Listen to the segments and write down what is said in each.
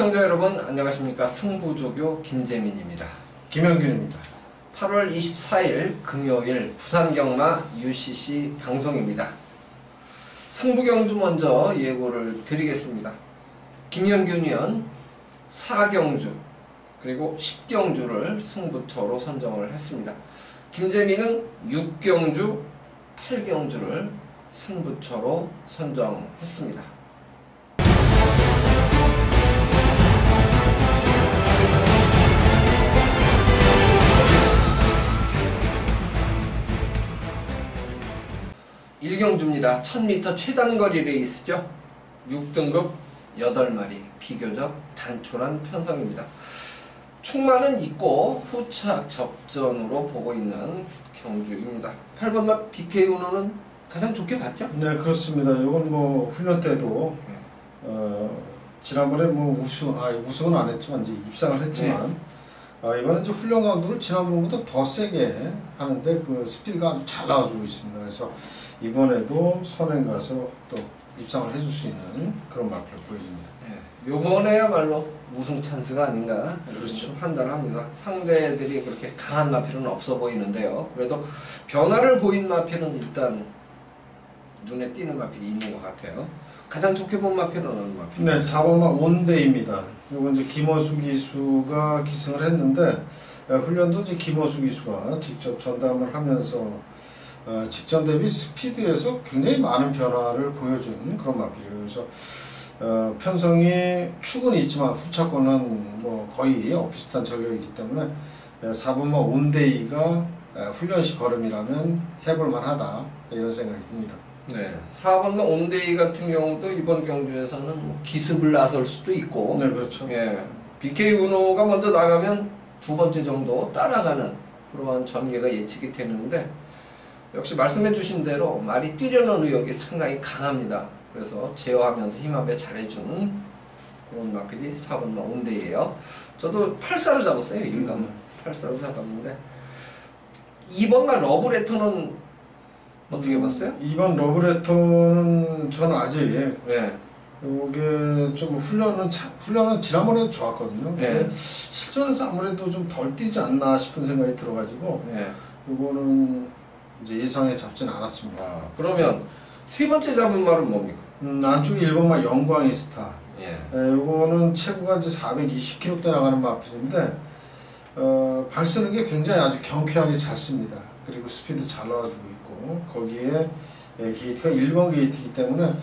시청자 여러분 안녕하십니까. 승부조교 김재민입니다. 김영균입니다. 8월 24일 금요일 부산경마 UCC 방송입니다. 승부경주 먼저 예고를 드리겠습니다. 김영균 위원 4경주 그리고 10경주를 승부처로 선정을 했습니다. 김재민은 6경주 8경주를 승부처로 선정했습니다. 일경주입니다. 1000m 최단거리 레이스죠. 6등급 8마리 비교적 단촐한 편성입니다. 충만은 있고 후착 접전으로 보고 있는 경주입니다. 8번마 BK 운호는 가장 좋게 봤죠? 네, 그렇습니다. 이건 뭐 훈련 때도 지난번에 뭐 우승은 안 했지만 이제 입상을 했지만 이번에 이제 훈련 강도를 지난번보다 더 세게 하는데 그 스피드가 아주 잘 나와주고 있습니다. 그래서 이번에도 선행 가서 또 입상을 해줄 수 있는 그런 마표를 보여줍니다. 요번에야말로 우승 찬스가 아닌가 그렇죠. 판단을 합니다. 상대들이 그렇게 강한 마필은 없어 보이는데요. 그래도 변화를 보인 마필은 일단 눈에 띄는 마필이 있는 것 같아요. 가장 좋게 본 마필은 어느 마필? 네, 4번마 온데이입니다. 이건 이제 김어수 기수가 기승을 했는데 훈련도 이제 김어수 기수가 직접 전담을 하면서 직전 대비 스피드에서 굉장히 많은 변화를 보여준 그런 마필이에요. 그래서 편성이 축은 있지만 후차권은 뭐 거의 비슷한 전력이기 때문에 4번마 온데이가 훈련식 걸음이라면 해볼만 하다 이런 생각이 듭니다. 네, 4번마 온데이 같은 경우도 이번 경주에서는 기습을 나설 수도 있고, 네, 그렇죠. BK 운호가 먼저 나가면 두 번째 정도 따라가는 그러한 전개가 예측이 되는데, 역시 말씀해주신 대로 말이 뛰려는 의욕이 상당히 강합니다. 그래서 제어하면서 힘 합에 잘해준 그런 마필이 4번마 온데이예요. 저도 8사로 잡았어요. 1감 8사로 잡았는데 2번마 러브레터는 어떻게 봤어요? 2번 러브레터는 저는 아직 이게 좀 훈련은 지난번에도 좋았거든요. 근데 실전에서 아무래도 좀 덜 뛰지 않나 싶은 생각이 들어가지고 이거는 이제 예상에 잡진 않았습니다. 그러면 세 번째 잡은 말은 뭡니까? 안쪽에 1번마 영광이 스타. 이거는 체구가 이제 420kg대 나가는 마필인데 발 쓰는 게 굉장히 아주 경쾌하게 잘 씁니다. 그리고 스피드 잘 나와주고 있고 거기에 게이트가 1번 게이트이기 때문에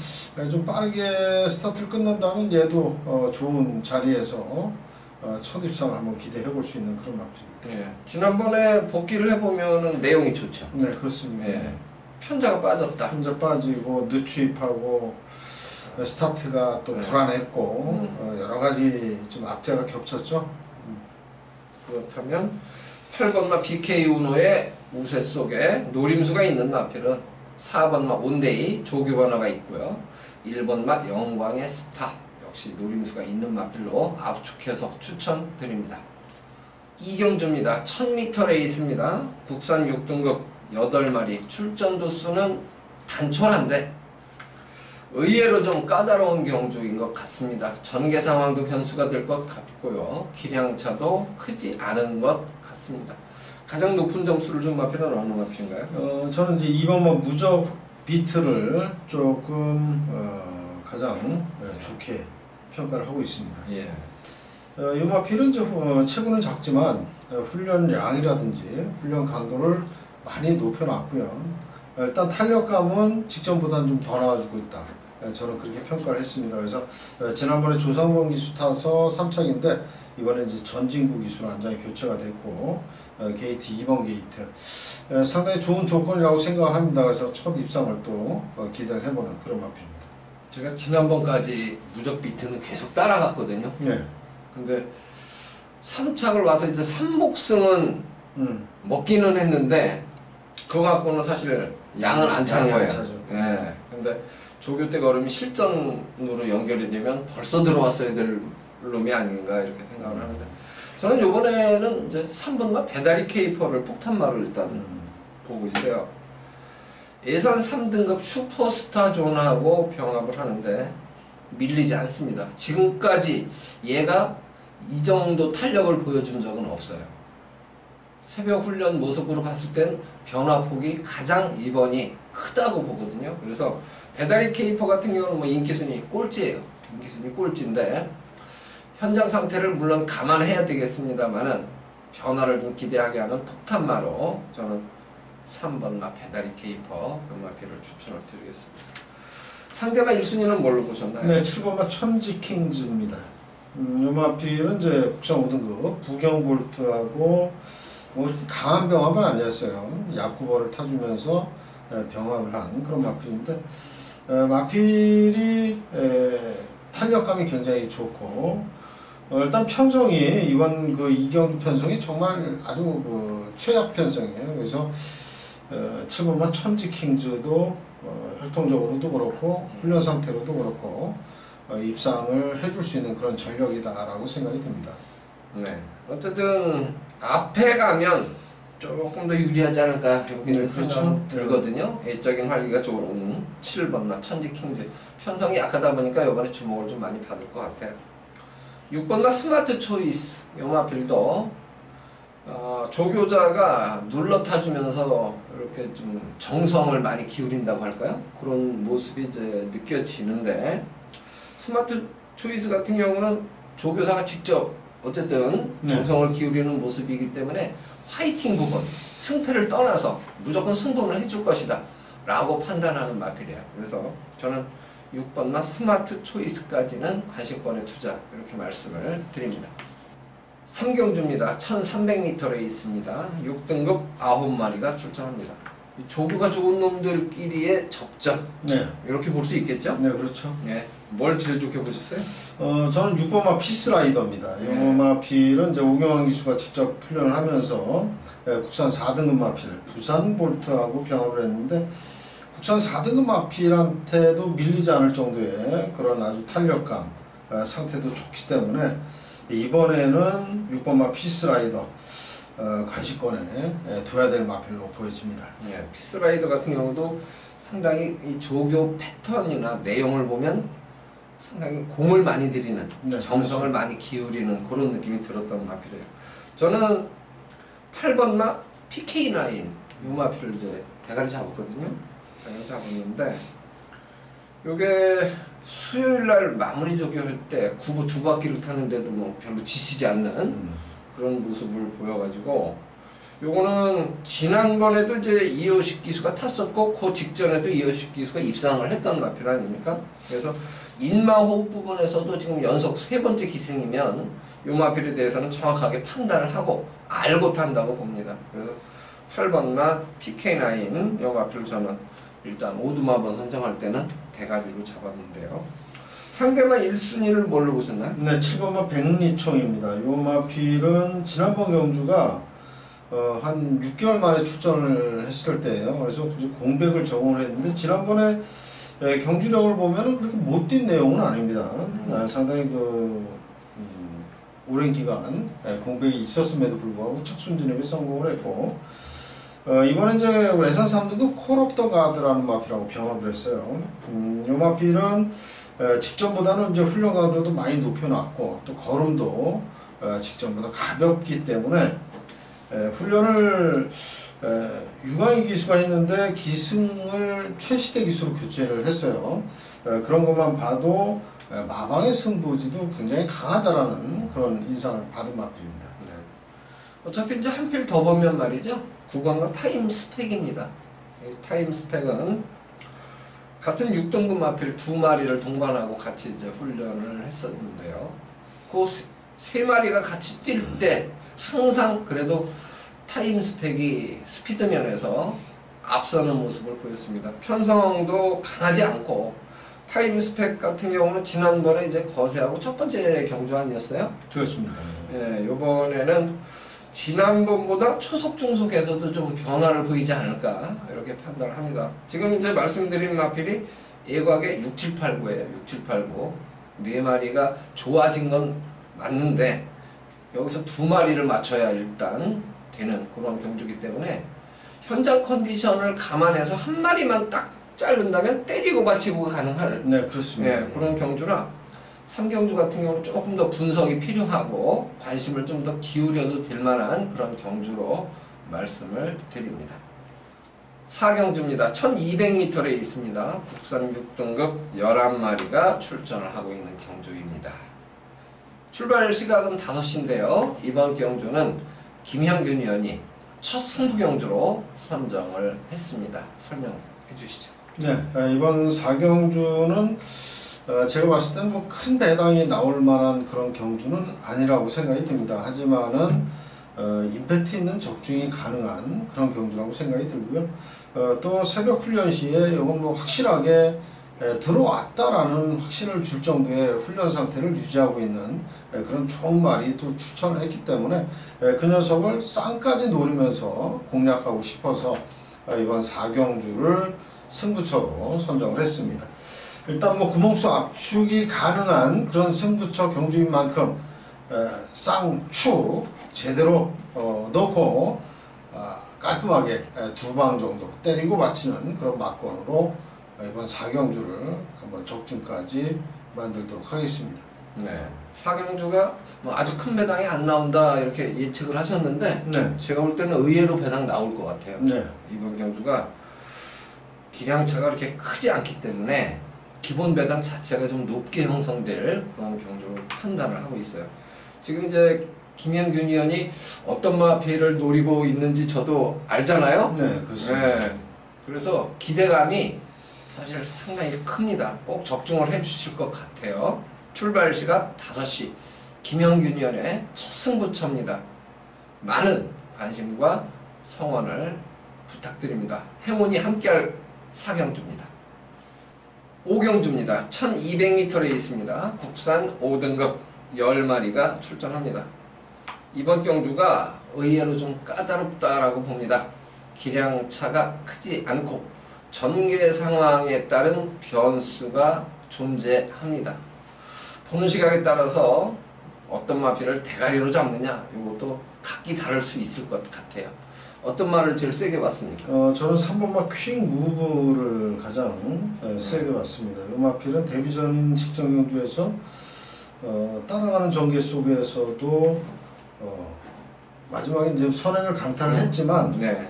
좀 빠르게 스타트를 끝난다면 얘도 좋은 자리에서 첫 입상을 한번 기대해 볼 수 있는 그런 마필입니다. 지난번에 복귀를 해보면은 내용이 좋죠. 네, 그렇습니다. 편자가 빠졌다. 편자 빠지고 늦추입하고 스타트가 또 불안했고 여러 가지 좀 악재가 겹쳤죠. 그렇다면 8번마 BK 운호의 우세 속에 노림수가 있는 마필은 4번마 온데이 조규번호가 있고요. 1번마 영광의 스타 역시 노림수가 있는 마필로 압축해서 추천드립니다. 이경주입니다. 1000m 레이스입니다. 국산 6등급 8마리 출전 두수는 단촐한데 의외로 좀 까다로운 경주인 것 같습니다. 전개 상황도 변수가 될 것 같고요. 기량차도 크지 않은 것 같습니다. 가장 높은 점수를 준 마필은 어느 마필인가요? 저는 이제 2번마 무적 비트를 조금 가장 좋게 평가를 하고 있습니다. 이 마필은 이제 체구는 작지만 훈련량이라든지 훈련 강도를 많이 높여놨고요. 일단 탄력감은 직전보다는 좀 더 나와주고 있다. 저는 그렇게 평가를 했습니다. 그래서 지난번에 조상범 기수 타서 3착인데 이번에 이제 전진구 기수로 안장이 교체가 됐고 게이트 2번 게이트 상당히 좋은 조건이라고 생각을 합니다. 그래서 첫 입상을 또 기대를 해보는 그런 마필입니다. 제가 지난번까지 무적 비트는 계속 따라갔거든요. 근데 3착을 와서 이제 3복승은 먹기는 했는데 그거 갖고는 사실 양은 안 찬 거예요. 근데 조교 때 걸음이 실전으로 연결이 되면 벌써 들어왔어야 될 놈이 아닌가 이렇게 생각을 하는데 저는 이번에는 이제 3번마 배다리 케이퍼를 폭탄마로 일단 보고 있어요. 예선 3등급 슈퍼스타 존하고 병합을 하는데 밀리지 않습니다. 지금까지 얘가 이 정도 탄력을 보여준 적은 없어요. 새벽 훈련 모습으로 봤을 땐 변화폭이 가장 이번이 크다고 보거든요. 그래서 배다리 케이퍼 같은 경우는 뭐 인기순위 꼴찌예요. 인기순위 꼴찌인데 현장 상태를 물론 감안해야 되겠습니다만은 변화를 좀 기대하게 하는 폭탄마로 저는 3번마 배다리 케이퍼 요마피를 추천을 드리겠습니다. 상대방 1순위는 뭘로 보셨나요? 네, 7번마 천지킹즈입니다. 요마필은 이제 국산 5등급 부경볼트하고 뭐 강한 병합은 아니었어요. 야쿠버를 타주면서 병합을 한 그런 마필인데 마필이 탄력감이 굉장히 좋고 일단 편성이 이번 그 이경주 편성이 정말 아주 그 최악 편성이에요. 그래서 7번마 천지킹즈도 혈통적으로도 그렇고 훈련 상태로도 그렇고 입상을 해줄 수 있는 그런 전력이다라고 생각이 듭니다. 네, 어쨌든 앞에 가면 조금 더 유리하지 않을까 이렇게 생각이 들거든요. 애적인 활기가 좋은 7번마 천지킹즈 편성이 약하다 보니까 이번에 주목을 좀 많이 받을 것 같아요. 6번마 스마트 초이스 요마필도 조교자가 눌러 타주면서 이렇게 좀 정성을 많이 기울인다고 할까요? 그런 모습이 이제 느껴지는데 스마트 초이스 같은 경우는 조교사가 직접 어쨌든 정성을 기울이는 모습이기 때문에 화이팅 부분, 승패를 떠나서 무조건 승부를 해줄 것이다 라고 판단하는 마필이에요. 그래서 저는 6번마 스마트 초이스까지는 관심권에 투자 이렇게 말씀을 드립니다. 3경주입니다. 1300m에 있습니다. 6등급 9마리가 출전합니다. 조교가 좋은 놈들끼리의 접전 이렇게 볼 수 있겠죠? 네, 그렇죠. 네. 뭘 제일 좋게 보셨어요? 저는 6번마 피스라이더입니다. 이 마필은 이제 오경환 기수가 직접 훈련을 하면서 국산 4등급 마필 부산 볼트하고 병합을 했는데 국산 4등급 마필한테도 밀리지 않을 정도의 그런 아주 탄력감 상태도 좋기 때문에 이번에는 6번마 피스라이더 관심권에 둬야 될 마필로 보여집니다. 예, 피스라이더 같은 경우도 상당히 이 조교 패턴이나 내용을 보면 상당히 공을 많이 들이는 정성을 많이 기울이는 그런 느낌이 들었던 마필이에요. 저는 8번마 PK9 이 마필을 이제 대가리 잡았거든요. 대가리 잡았는데 요게 수요일날 마무리 조교할 때 구보 2바퀴를 타는데도 뭐 별로 지치지 않는 그런 모습을 보여가지고 요거는 지난번에도 이제 이효식 기수가 탔었고 그 직전에도 이효식 기수가 입상을 했던 마필 아닙니까? 그래서 인마호흡 부분에서도 지금 연속 3번째 기승이면 요 마필에 대해서는 정확하게 판단을 하고 알고 탄다고 봅니다. 그래서 8번마 PK9 요 마필을 저는 일단 오두마번 선정할 때는 대가리로 잡았는데요. 상대만 1순위를 뭘로 보셨나요? 네, 7번마 백리총입니다. 요 마필은 지난번 경주가 한 6개월 만에 출전을 했을 때예요. 그래서 이제 공백을 적응을 했는데 지난번에 경주력을 보면 그렇게 못 뛴 내용은 아닙니다. 상당히 오랜 기간 공백이 있었음에도 불구하고 착순 진입에 성공을 했고 이번에 이제 외산 3등급 콜 옵 더 가드라는 마필하고 병합을 했어요. 이 마필은 직전보다는 이제 훈련 강도도 많이 높여놨고 또 걸음도 직전보다 가볍기 때문에 훈련을 유광희 기수가 했는데 기승을 최시대 기수로 교체를 했어요. 그런 것만 봐도 마방의 승부지도 굉장히 강하다라는 그런 인상을 받은 마필입니다. 네. 어차피 이제 한 필 더 보면 말이죠. 9번과 타임 스펙입니다. 이 타임 스펙은 같은 6등급 마필 2마리를 동반하고 같이 이제 훈련을 했었는데요. 그 3마리가 같이 뛸 때 항상 그래도 타임 스펙이 스피드 면에서 앞서는 모습을 보였습니다. 편성도 강하지 않고 타임 스펙 같은 경우는 지난번에 이제 거세하고 첫 번째 경주 아니었어요? 그렇습니다. 예, 요번에는 지난번보다 초속 중속에서도 좀 변화를 보이지 않을까 이렇게 판단을 합니다. 지금 이제 말씀드린 마필이 예곽에 6, 7, 8, 9예요. 6, 7, 8, 9. 4마리가 좋아진 건 맞는데 여기서 2마리를 맞춰야 일단 되는 그런 경주기 때문에 현장 컨디션을 감안해서 한 마리만 딱 자른다면 때리고 받치고 가능할 네, 그렇습니다. 네, 그런 경주라 삼경주 같은 경우는 조금 더 분석이 필요하고 관심을 좀 더 기울여도 될 만한 그런 경주로 말씀을 드립니다. 사경주입니다. 1200m에 있습니다. 국산 6등급 11마리가 출전을 하고 있는 경주입니다. 출발 시각은 5시인데요. 이번 경주는 김형균 위원이 첫 승부 경주로 선정을 했습니다. 설명해 주시죠. 네, 이번 사경주는 제가 봤을 때는 뭐 큰 배당이 나올 만한 그런 경주는 아니라고 생각이 듭니다. 하지만은 임팩트 있는 적중이 가능한 그런 경주라고 생각이 들고요. 또 새벽 훈련 시에 이건 뭐 확실하게 들어왔다라는 확신을 줄 정도의 훈련 상태를 유지하고 있는 그런 좋은 말이 또 추천을 했기 때문에 그 녀석을 쌍까지 노리면서 공략하고 싶어서 이번 사경주를 승부처로 선정을 했습니다. 일단 뭐 구멍수 압축이 가능한 그런 승부처 경주인 만큼 쌍축 제대로 넣고 깔끔하게 2방 정도 때리고 받치는 그런 막건으로 이번 사경주를 한번 적중까지 만들도록 하겠습니다. 네, 사경주가 뭐 아주 큰 배당이 안 나온다 이렇게 예측을 하셨는데 네. 제가 볼 때는 의외로 배당 나올 것 같아요. 네. 이번 경주가 기량차가 그렇게 크지 않기 때문에 기본 배당 자체가 좀 높게 형성될 그런 경주로 판단을 하고 있어요. 지금 이제 김현균 위원이 어떤 마피를 노리고 있는지 저도 알잖아요. 네, 그렇습니다. 네, 그래서 기대감이 사실 상당히 큽니다. 꼭 적중을 해주실 것 같아요. 출발 시각 5시 김현균 위원의 첫 승부처입니다. 많은 관심과 성원을 부탁드립니다. 행운이 함께할 사경주입니다. 5경주입니다. 1200m에 있습니다. 국산 5등급 10마리가 출전합니다. 이번 경주가 의외로 좀 까다롭다라고 봅니다. 기량차가 크지 않고 전개 상황에 따른 변수가 존재합니다. 보는 시각에 따라서 어떤 마피를 대가리로 잡느냐 이것도 각기 다를 수 있을 것 같아요. 어떤 말을 제일 세게 봤습니까? 저는 3번마 퀵 무브를 가장 세게 봤습니다. 이 마필은 데뷔전 직전 경주에서 따라가는 전개 속에서도 마지막에 이제 선행을 강타를 했지만 네.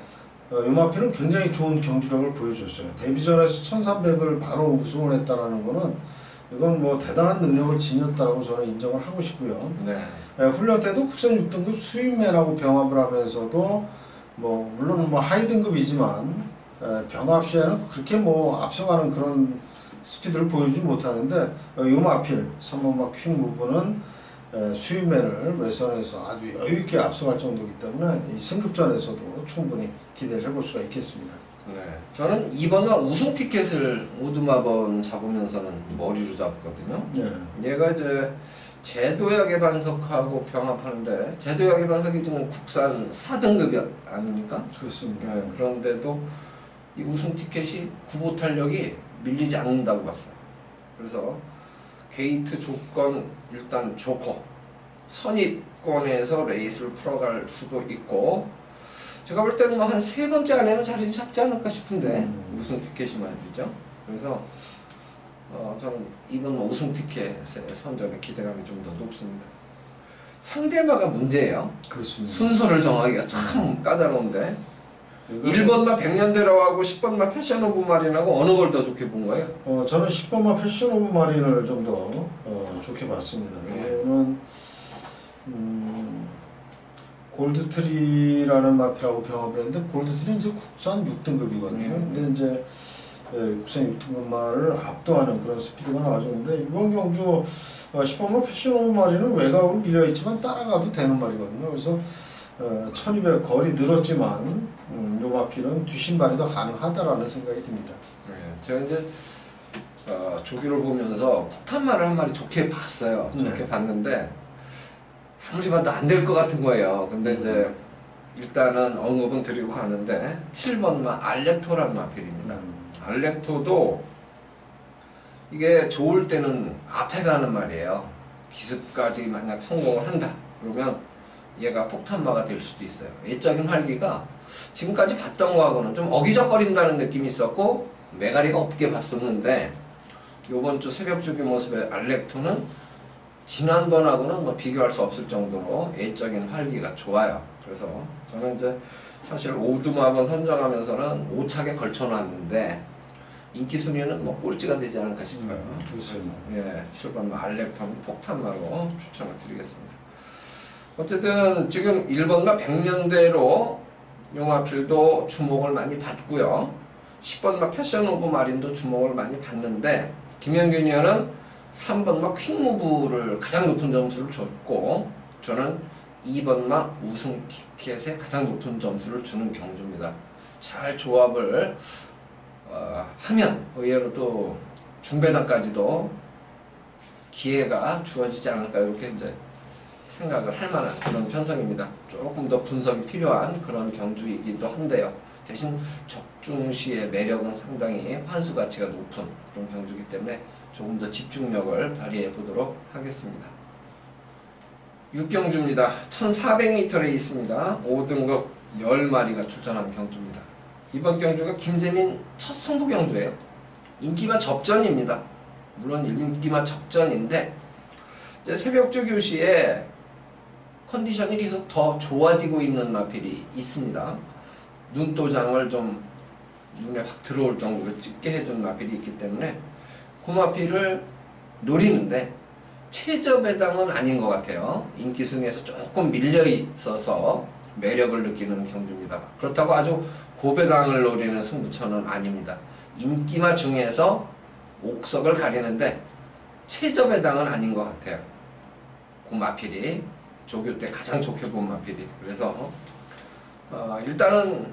이 마필은 굉장히 좋은 경주력을 보여줬어요. 데뷔전에서 1300을 바로 우승을 했다라는 거는 이건 뭐 대단한 능력을 지녔다라고 저는 인정을 하고 싶고요. 네. 훈련 때도 국산 6등급 수입맨하고 병합을 하면서도 뭐 물론 뭐 하위 등급이지만 병합 시에는 그렇게 뭐 앞서가는 그런 스피드를 보여주지 못하는데 요마필 3번마 퀵 무브는 수입맨을 외선에서 아주 여유있게 앞서갈 정도이기 때문에 이 승급전에서도 충분히 기대를 해볼 수가 있겠습니다. 네. 저는 2번과 우승 티켓을 오두마번 잡으면서는 머리로 잡거든요. 네. 얘가 이제 제도약의 반석하고 병합하는데 제도약의 반석이 지금 국산 4등급이 아닙니까? 그렇습니다. 네. 그런데도 이 우승 티켓이 구보 탄력이 밀리지 않는다고 봤어요. 그래서 게이트 조건 일단 좋고 선입권에서 레이스를 풀어갈 수도 있고 제가 볼 때는 뭐 한 3번째 안에는 자리를 잡지 않을까 싶은데 우승 티켓이 말이죠. 그래서 저는 이번 우승 티켓의 선정의 기대감이 좀 더 높습니다. 상대마가 문제예요. 그렇습니다. 순서를 정하기가 참 까다로운데 1번마 백년대로하고 10번마 패션 오브 마린하고 어느 걸 더 좋게 본 거예요? 저는 10번마 패션 오브 마린을 좀 더 좋게 봤습니다. 이거는 골드트리라는 마피라고 병합을 했는데 골드트리는 이제 국산 6등급이거든요. 근데 이제 국산 6등급 말을 압도하는 그런 스피드가 나와줬는데 이번 경주 10번마 패션 오브 마린은 외곽으로 밀려있지만 따라가도 되는 말이거든요. 그래서 1200 거리 늘었지만 요 마필은 뒷신발이가 가능하다라는 생각이 듭니다. 네, 제가 이제 조기를 보면서 폭탄말을 한 마리 좋게 봤어요. 좋게 봤는데 아무리 봐도 안 될 것 같은 거예요. 근데 이제 일단은 언급은 드리고 가는데 7번마 알렉토란 마필입니다. 알렉토도 이게 좋을 때는 앞에 가는 말이에요. 기습까지 만약 성공을 한다 그러면 얘가 폭탄마가 될 수도 있어요. 외적인 활기가 지금까지 봤던 거하고는 좀 어기적거린다는 느낌이 있었고 메가리가 없게 봤었는데 요번 주 새벽주기 모습의 알렉토는 지난번하고는 뭐 비교할 수 없을 정도로 애적인 활기가 좋아요. 그래서 저는 이제 사실 오두막은 선정하면서는 5착에 걸쳐놨는데 인기 순위는 뭐 꼴찌가 되지 않을까 싶어요. 그렇습니다. 예, 7번 알렉톤 폭탄마로 추천을 드리겠습니다. 어쨌든 지금 1번과 100년대로 용화필도 주목을 많이 받고요. 10번과 패션 오브 마린도 주목을 많이 받는데 김영균 위원은 3번과 퀵무브를 가장 높은 점수를 줬고 저는 2번과 우승 티켓에 가장 높은 점수를 주는 경주입니다. 잘 조합을 하면 의외로 또 중배당까지도 기회가 주어지지 않을까 이렇게 이제 생각을 할 만한 그런 편성입니다. 조금 더 분석이 필요한 그런 경주이기도 한데요. 대신 적중시의 매력은 상당히 환수 가치가 높은 그런 경주이기 때문에 조금 더 집중력을 발휘해 보도록 하겠습니다. 6경주입니다. 1400m에 있습니다. 5등급 10마리가 출전한 경주입니다. 이번 경주가 김재민 첫 승부 경주예요. 인기마 접전입니다. 물론 인기마 접전인데 이제 새벽조교 시에 컨디션이 계속 더 좋아지고 있는 마필이 있습니다. 눈도장을 좀 눈에 확 들어올 정도로 짙게 해준 마필이 있기 때문에 그 마필을 노리는데 최저배당은 아닌 것 같아요. 인기 순위에서 조금 밀려 있어서 매력을 느끼는 경주입니다. 그렇다고 아주 고배당을 노리는 승부처는 아닙니다. 인기마 중에서 옥석을 가리는데 최저배당은 아닌 것 같아요. 그 마필이 조교 때 가장 좋게 본 마필이. 그래서 일단은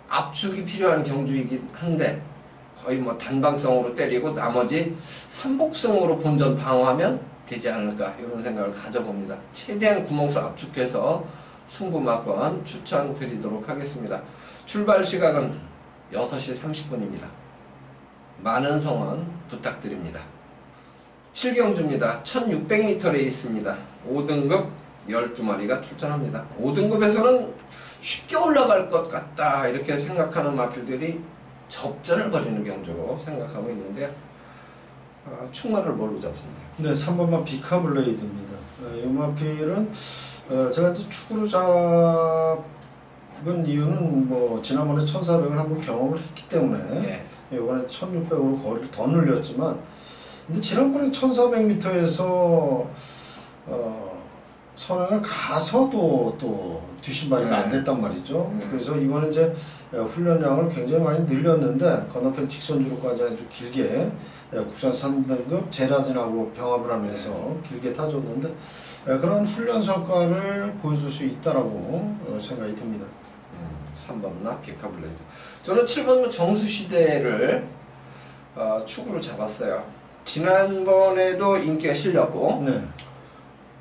압축이 필요한 경주이긴 한데 거의 뭐 단방성으로 때리고 나머지 삼복성으로 본전 방어하면 되지 않을까 이런 생각을 가져봅니다. 최대한 구멍수 압축해서 승부마건 추천드리도록 하겠습니다. 출발 시각은 6시 30분입니다. 많은 성원 부탁드립니다. 7경주입니다. 1600m에 있습니다. 5등급 12마리가 출전합니다. 5등급에서는 쉽게 올라갈 것 같다 이렇게 생각하는 마필들이 접전을 벌이는 경주로 생각하고 있는데요. 충마를 뭘로 잡습니다? 네, 3번만 비카블레이드입니다. 이 마필은 제가 이제 축으로 잡은 이유는 뭐 지난번에 1400을 한번 경험을 했기 때문에 이번에 1600으로 거리를 더 늘렸지만 근데 지난번에 1400m에서 선행을 가서도 또 뒷신발이가 안 됐단 말이죠. 그래서 이번에 이제 훈련량을 굉장히 많이 늘렸는데 건너편 직선주로까지 아주 길게 국산 3등급 제라진하고 병합을 하면서 길게 타줬는데 그런 훈련 성과를 보여줄 수 있다라고 생각이 듭니다. 3번나 비카블레이드. 저는 7번 정수시대를 축으로 잡았어요. 지난번에도 인기가 실렸고 네.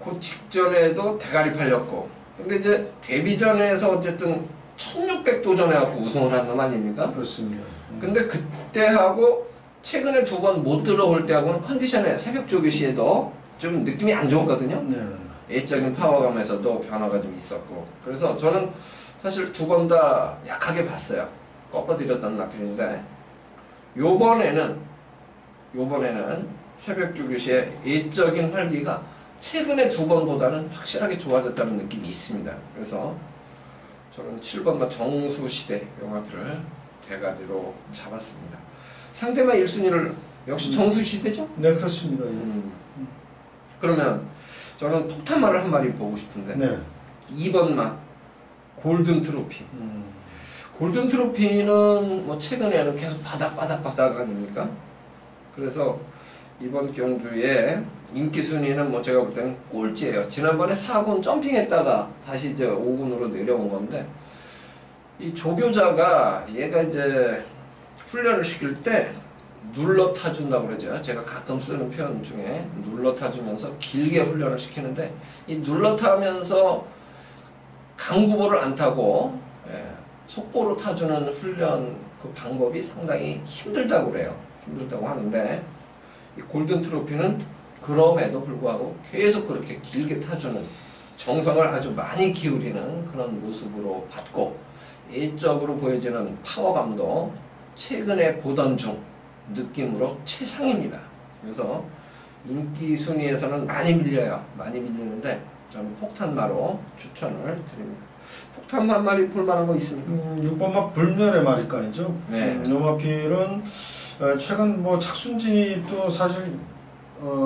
그 직전에도 대가리 팔렸고 근데 이제 데뷔전에서 어쨌든 1600 도전해갖고 우승을 한 놈 아닙니까? 그렇습니다. 근데 그때하고 최근에 2번 못 들어올 때하고는 컨디션에 새벽 조교 시에도 좀 느낌이 안 좋았거든요. 네. 애적인 파워감에서도 변화가 좀 있었고 그래서 저는 사실 2번 다 약하게 봤어요. 꺾어드렸던 마필인데 요번에는 새벽 조교 시에 애적인 활기가 최근에 2번보다는 확실하게 좋아졌다는 느낌이 있습니다. 그래서 저는 7번과 정수시대 용화표를 대가리로 잡았습니다. 상대방 1순위를 역시 정수시대죠? 네, 그렇습니다. 그러면 저는 폭탄마를 한 마리 보고 싶은데 네. 2번마 골든 트로피. 골든 트로피는 뭐 최근에는 계속 바닥 아닙니까? 그래서 이번 경주에 인기 순위는 뭐 제가 볼 때는 꼴찌예요. 지난번에 4군 점핑했다가 다시 이제 5군으로 내려온 건데 이 조교자가 얘가 이제 훈련을 시킬 때 눌러 타준다고 그러죠. 제가 가끔 쓰는 표현 중에 눌러 타주면서 길게 훈련을 시키는데 이 눌러 타면서 강부보를 안 타고 속보로 타주는 훈련 그 방법이 상당히 힘들다고 그래요. 힘들다고 하는데 이 골든 트로피는 그럼에도 불구하고 계속 그렇게 길게 타주는 정성을 아주 많이 기울이는 그런 모습으로 봤고 일적으로 보여지는 파워감도 최근에 보던 중 느낌으로 최상입니다. 그래서 인기 순위에서는 많이 밀려요. 많이 밀리는데 저는 폭탄마로 추천을 드립니다. 폭탄마 한 마리 볼만한 거 있습니까? 6번마 불멸의 마리간이죠. 네. 요 마필은 최근 뭐 착순진입도 사실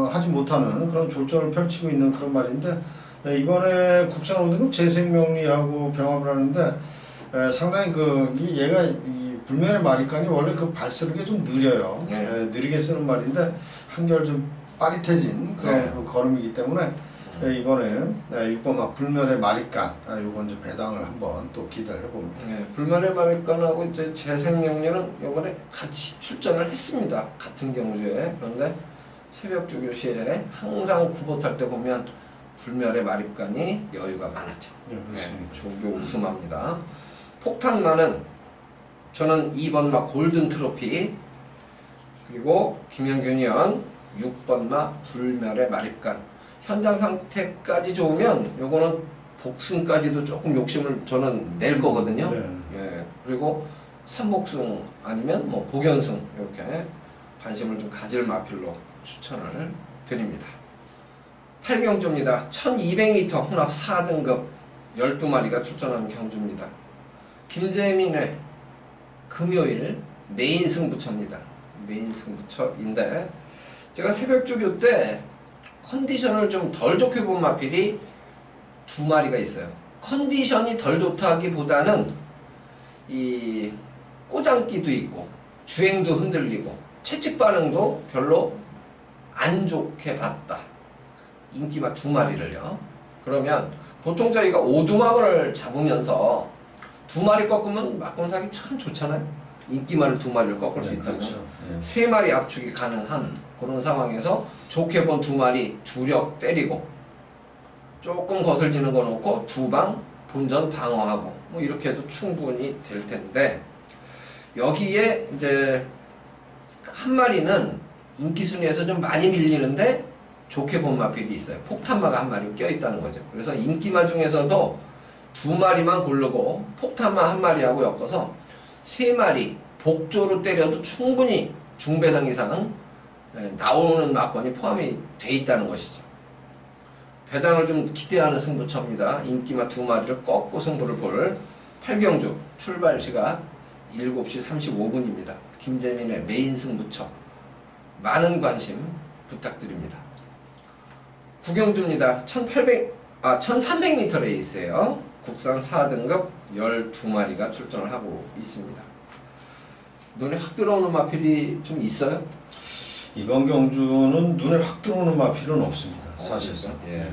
하지 못하는 그런 졸전을 펼치고 있는 그런 말인데, 이번에 국산 5등급 재생명리하고 병합을 하는데 상당히 얘가 이 불멸의 마리간이 원래 그 발쓰는 좀 느려요. 네. 느리게 쓰는 말인데 한결 좀 빠릿해진 그런 네. 그 걸음이기 때문에 이번에 6번마 불멸의 마리간 요건 이제 배당을 한번 또 기대를 해봅니다. 네, 불멸의 마리간하고 이제 재생명리는 이번에 같이 출전을 했습니다. 같은 경주에. 그런데 새벽 조교시에 항상 구보 탈 때 보면 불멸의 마리간이 여유가 많았죠. 네, 그렇습니다. 네, 조교 우승합니다. 폭탄마는 저는 2번마 골든 트로피, 그리고 김영균이 형 6번마 불멸의 마리간. 현장 상태까지 좋으면 요거는 복승까지도 조금 욕심을 저는 낼 거거든요. 네. 예. 그리고 3복승 아니면 뭐 복연승 이렇게 관심을 좀 가질 마필로 추천을 드립니다. 8경주입니다. 1200m 혼합 4등급 12마리가 출전하는 경주입니다. 김재민의 금요일 메인 승부처입니다. 메인 승부처인데 제가 새벽조교 때 컨디션을 좀 덜 좋게 본 마필이 2마리가 있어요. 컨디션이 덜 좋다기보다는 이 꼬장기도 있고 주행도 흔들리고 채찍 반응도 별로 안 좋게 봤다. 인기마 2마리를요. 그러면 보통 저희가 오두막을 잡으면서 2마리 꺾으면 막공사기 참 좋잖아요. 인기마를 2마리를 꺾을 수 있다면 그렇죠. 3마리 압축이 가능한 그런 상황에서 좋게 본 2마리 주력 때리고 조금 거슬리는 거 놓고 2방 본전 방어하고 뭐 이렇게 해도 충분히 될 텐데, 여기에 이제 한 마리는 인기 순위에서 좀 많이 밀리는데 좋게 본 마필이 있어요. 폭탄마가 한 마리 껴있다는 거죠. 그래서 인기마 중에서도 2마리만 고르고 폭탄마 한 마리하고 엮어서 3마리 복조로 때려도 충분히 중배당 이상 나오는 막권이 포함이 돼 있다는 것이죠. 배당을 좀 기대하는 승부처입니다. 인기마 2마리를 꺾고 승부를 볼 8경주 출발 시각 7시 35분입니다. 김재민의 메인 승부처 많은 관심 부탁드립니다. 9경주입니다. 1300m 레이스예요. 국산 4등급 12마리가 출전을 하고 있습니다. 눈에 확 들어오는 마필이 좀 있어요? 이번 경주는 눈에 확 들어오는 마필은 없습니다. 사실상. 예.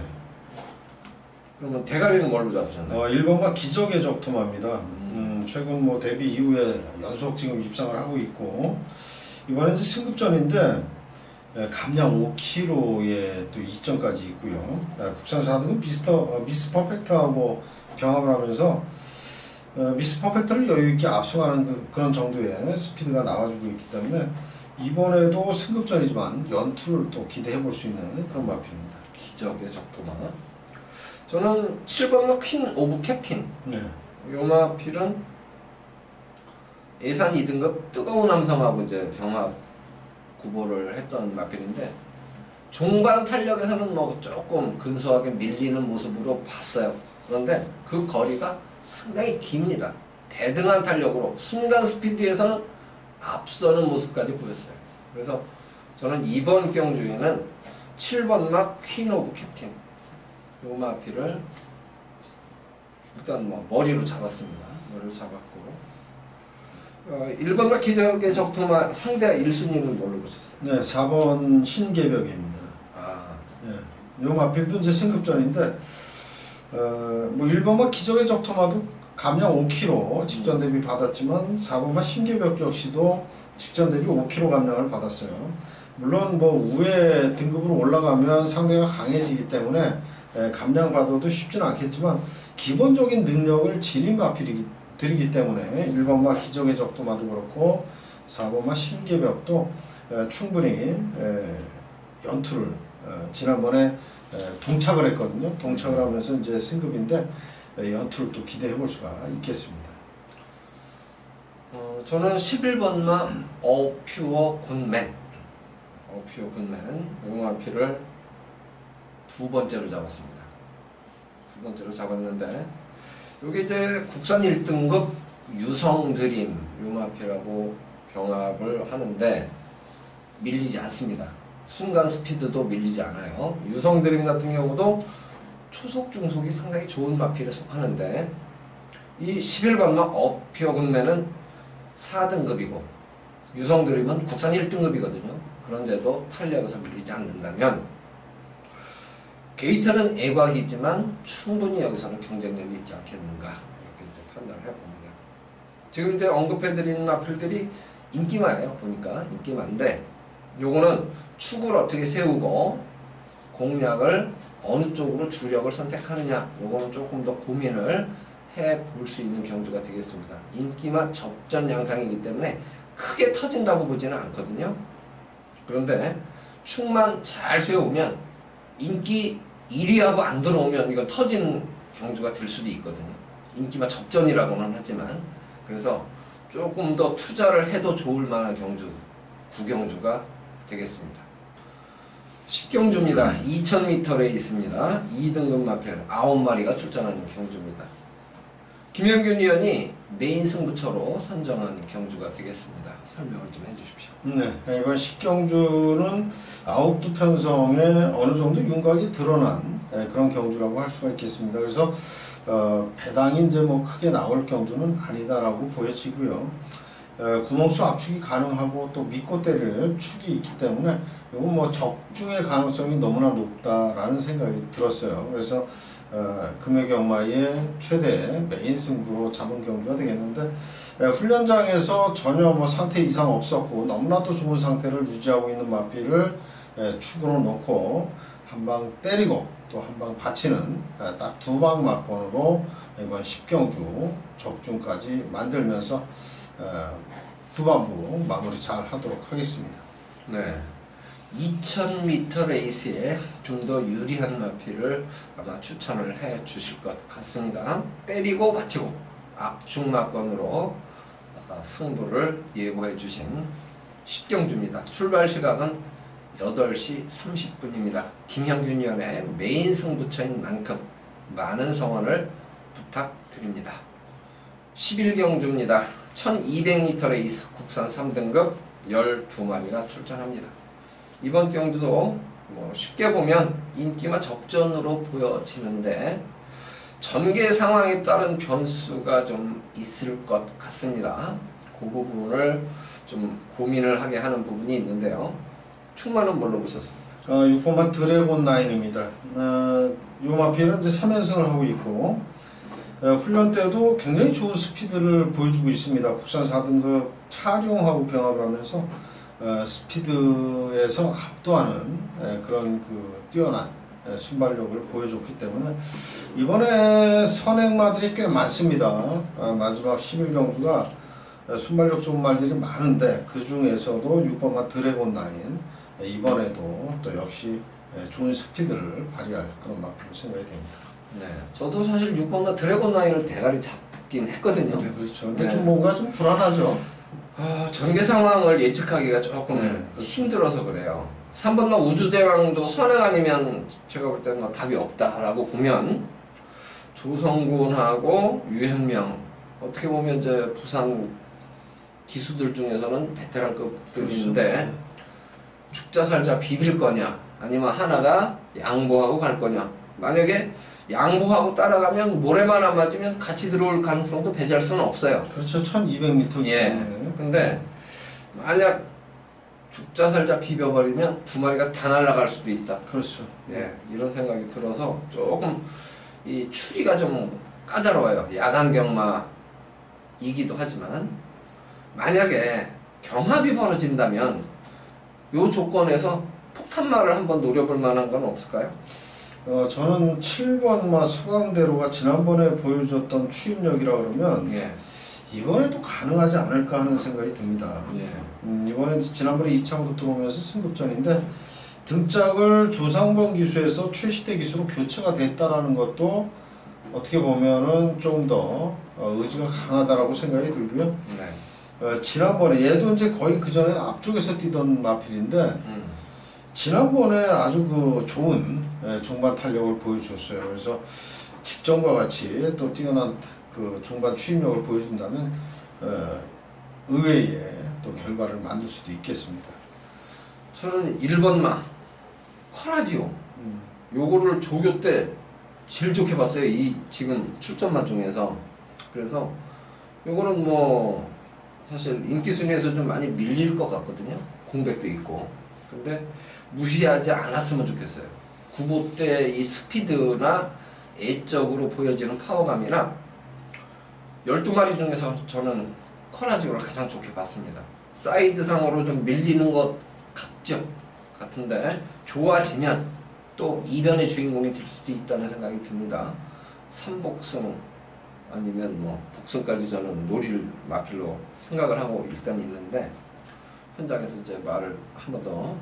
그러면 대가리는 뭘로 잡으셨나요? 1번마 기적의 적토마입니다. 최근 뭐 데뷔 이후에 연속 지금 입상을 하고 있고, 이번에 이제 승급전인데 감량 5kg에 또 2점까지 있고요. 국산 4등은 미스 퍼펙트하고 병합을 하면서 미스 퍼펙트를 여유있게 앞서가는 그런 정도의 스피드가 나와주고 있기 때문에 이번에도 승급전이지만 연투를 또 기대해 볼 수 있는 그런 마필입니다. 기적의 적토마. 저는 7번마 퀸 오브 캡틴. 네. 요 마필은 예산 2등급 뜨거운 함성하고 이제 병합 구보를 했던 마필인데 종반 탄력에서는 뭐 조금 근소하게 밀리는 모습으로 봤어요. 그런데 그 거리가 상당히 깁니다. 대등한 탄력으로 순간 스피드에서는 앞서는 모습까지 보였어요. 그래서 저는 이번 경주에는 7번마 퀸 오브 캡틴 요 마필을 일단 뭐 머리로 잡았습니다. 머리로 잡았고 1번마 기적의 적토마 상대 1순위는 뭘로 보셨어요? 네, 4번 신계벽입니다. 예, 요 마필도 이제 승급전인데 뭐 1번마 기적의 적토마도 감량 5kg 직전 대비 받았지만 4번마 신계벽 역시도 직전 대비 5kg 감량을 받았어요. 물론 뭐 우회 등급으로 올라가면 상대가 강해지기 때문에 감량 받아도 쉽지는 않겠지만 기본적인 능력을 지닌 마필이기 때문에 1번마 기적의 적토마도 그렇고 4번마 신계벽도 충분히 연투를 지난번에 동착을 했거든요. 동착을 하면서 이제 승급인데 연투를 또 기대해 볼 수가 있겠습니다. 저는 11번마 어퓨어 굿맨 요마피를 두 번째로 잡았습니다. 두 번째로 잡았는데 요게 이제 국산 1등급 유성 드림 요마피라고 병합을 하는데 밀리지 않습니다. 순간 스피드도 밀리지 않아요. 유성 드림 같은 경우도 초속 중속이 상당히 좋은 마필에 속하는데 이 11번마 어퓨어 굿맨은 4등급이고 유성 드림은 국산 1등급이거든요. 그런데도 탄력에서 밀리지 않는다면 게이트는 애곽이지만 충분히 여기서는 경쟁력이 있지 않겠는가 이렇게 이제 판단을 해봅니다. 지금 이제 언급해드린 마필들이 인기마예요. 보니까 인기마인데 요거는 축을 어떻게 세우고 공략을 어느 쪽으로 주력을 선택하느냐 요거는 조금 더 고민을 해볼 수 있는 경주가 되겠습니다. 인기마 접전 양상이기 때문에 크게 터진다고 보지는 않거든요. 그런데 축만 잘 세우면 인기 1위하고 안 들어오면 이건 터진 경주가 될 수도 있거든요. 인기마 접전이라고는 하지만 그래서 조금 더 투자를 해도 좋을 만한 경주 9경주가 되겠습니다. 10경주입니다. 2000m에 있습니다. 2등급 마필 9마리가 출전하는 경주입니다. 김영균 위원이 메인 승부처로 선정한 경주가 되겠습니다. 설명을 좀 해주십시오. 네, 이번 10경주는 아홉두 편성에 어느 정도 윤곽이 드러난 그런 경주라고 할 수가 있겠습니다. 그래서 배당이 이제 뭐 크게 나올 경주는 아니다라고 보여지고요. 구멍수 압축이 가능하고 또 믿고 때릴 축이 있기 때문에 이건 뭐 적중의 가능성이 너무나 높다라는 생각이 들었어요. 그래서 금요경마의 최대 메인 승부로 잡은 경주가 되겠는데 훈련장에서 전혀 뭐 상태 이상 없었고 너무나도 좋은 상태를 유지하고 있는 마필을 축으로 놓고 한 방 때리고 또 한 방 받치는 딱 두 방 막건으로 이번 10경주 적중까지 만들면서 후반부 마무리 잘 하도록 하겠습니다. 네. 2000m 레이스에 좀 더 유리한 마필을 아마 추천을 해 주실 것 같습니다. 때리고 받치고 압축막건으로 승부를 예고해 주신 10경주입니다. 출발 시각은 8시 30분입니다. 김형균 위원의 메인 승부처인 만큼 많은 성원을 부탁드립니다. 11경주입니다. 1200m 레이스 국산 3등급 12마리가 출전합니다. 이번 경주도 뭐 쉽게 보면 인기마 접전으로 보여지는데 전개 상황에 따른 변수가 좀 있을 것 같습니다. 그 부분을 좀 고민을 하게 하는 부분이 있는데요. 충만은 뭘로 보셨습니까? 6번마 드래곤 9입니다. 이 마필은 이제 3연승을 하고 있고 훈련 때도 굉장히 좋은 스피드를 보여주고 있습니다. 국산 4등급 차룡하고 병합을 하면서 스피드에서 압도하는 그런 그 뛰어난 순발력을 보여줬기 때문에 이번에 선행마들이 꽤 많습니다. 마지막 11경주가 순발력 좋은 말들이 많은데 그 중에서도 6번마 드래곤 9 이번에도 또 역시 좋은 스피드를 발휘할 그런 마필로 생각이 됩니다. 네, 저도 사실 6번마 드래곤 9을 대가리 잡긴 했거든요. 네, 그렇죠. 근데 네. 좀 뭔가 좀 불안하죠. 전개 상황을 예측하기가 조금 힘들어서 그래요. 3번마 우주대왕도 선행 아니면 제가 볼 때는 뭐 답이 없다라고 보면 조성군하고 유현명 어떻게 보면 이제 부산 기수들 중에서는 베테랑급들인데 죽자 살자 비빌 거냐 아니면 하나가 양보하고 갈 거냐. 만약에 양보하고 따라가면 모래만 안 맞으면 같이 들어올 가능성도 배제할 수는 없어요. 그렇죠. 1200m. 예. 근데 만약 죽자 살자 비벼버리면 두 마리가 다 날아갈 수도 있다. 그렇죠. 예. 이런 생각이 들어서 조금 이 추리가 좀 까다로워요. 야간 경마이기도 하지만 만약에 경합이 벌어진다면 요 조건에서 폭탄마를 한번 노려볼 만한 건 없을까요? 저는 7번마 소강대로가 지난번에 보여줬던 추임력이라 그러면 예. 이번에도 가능하지 않을까 하는 생각이 듭니다. 예. 이번에 지난번에 2차로 들어오면서 승급전인데 등짝을 조상범 기수에서 최시대 기수로 교체가 됐다라는 것도 어떻게 보면은 좀 더 의지가 강하다라고 생각이 들고요. 네. 지난번에 얘도 이제 거의 그 전에 앞쪽에서 뛰던 마필인데 지난번에 아주 그 좋은 종반 탄력을 보여줬어요. 그래서 직전과 같이 또 뛰어난 그 종반 추임력을 보여준다면 의외의 또 결과를 만들 수도 있겠습니다. 저는 1번마 커라지오 요거를 조교 때 제일 좋게 봤어요. 이 지금 출전마 중에서. 그래서 요거는 뭐 사실 인기 순위에서 좀 많이 밀릴 것 같거든요. 공백도 있고. 근데 무시하지 않았으면 좋겠어요. 구보 때 이 스피드나 애적으로 보여지는 파워감이나 12마리 중에서 저는 커라지오를 가장 좋게 봤습니다. 사이즈상으로 좀 밀리는 것 같은데 좋아지면 또 이변의 주인공이 될 수도 있다는 생각이 듭니다. 3복승 아니면 뭐 복승까지 저는 노릴 마필로 생각을 하고 일단 있는데 현장에서 이제 말을 한 번 더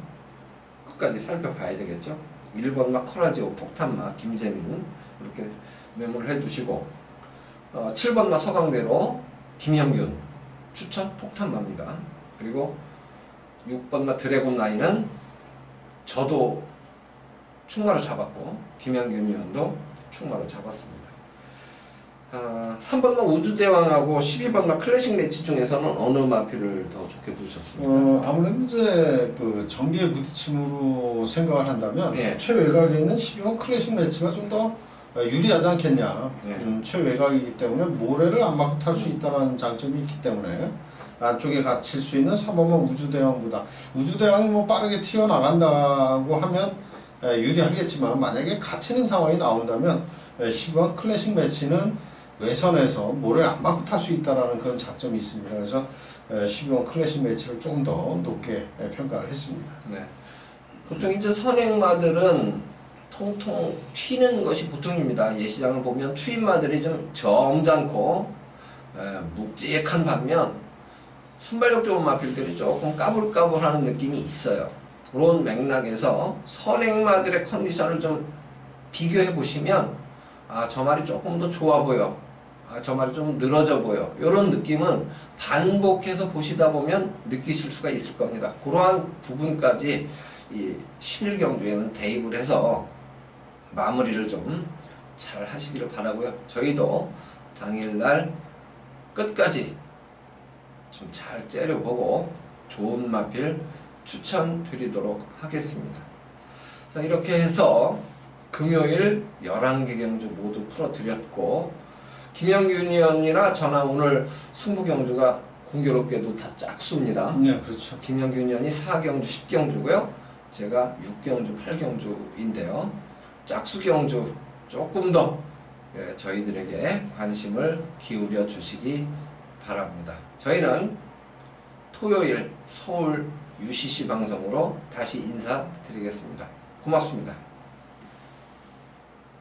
끝까지 살펴봐야 되겠죠. 1번마 커라지오 폭탄마 김재민 이렇게 메모를 해두시고 7번마 서강대로 김형균 추천 폭탄마입니다. 그리고 6번마 드래곤 라인은 저도 충마로 잡았고 김형균 위원도 충마로 잡았습니다. 3번마 우주대왕하고 12번마 클래식 매치 중에서는 어느 마필을 더 좋게 보셨습니까? 아무래도 이제 그 전기의 부딪힘으로 생각을 한다면 예. 최외곽에 있는 12번 클래식 매치가 좀 더 유리하지 않겠냐. 예. 최외곽이기 때문에 모래를 안 맞고 탈 수 있다는 장점이 있기 때문에 안쪽에 갇힐 수 있는 3번마 우주대왕보다 우주대왕이 뭐 빠르게 튀어나간다고 하면 유리하겠지만 만약에 갇히는 상황이 나온다면 12번 클래식 매치는 외선에서 모래 안 맞고 탈 수 있다는 그런 장점이 있습니다. 그래서 12번 클래식 매치를 조금 더 높게 평가를 했습니다. 네. 보통 이제 선행마들은 통통 튀는 것이 보통입니다. 예시장을 보면 추임마들이 좀 점잖고 묵직한 반면 순발력 좋은 마필들이 조금 까불까불하는 느낌이 있어요. 그런 맥락에서 선행마들의 컨디션을 좀 비교해 보시면 저 말이 조금 더 좋아 보여, 저 말이 좀 늘어져 보여, 이런 느낌은 반복해서 보시다 보면 느끼실 수가 있을 겁니다. 그러한 부분까지 이 11경주에는 대입을 해서 마무리를 좀 잘 하시기를 바라고요. 저희도 당일날 끝까지 좀 잘 째려보고 좋은 마필 추천드리도록 하겠습니다. 자, 이렇게 해서 금요일 11개 경주 모두 풀어드렸고 김영균 위원이나 저나 오늘 승부 경주가 공교롭게도 다 짝수입니다. 네, 그렇죠. 김영균 위원이 4경주 10경주고요. 제가 6경주 8경주인데요. 짝수 경주 조금 더 저희들에게 관심을 기울여 주시기 바랍니다. 저희는 토요일 서울 UCC 방송으로 다시 인사드리겠습니다. 고맙습니다.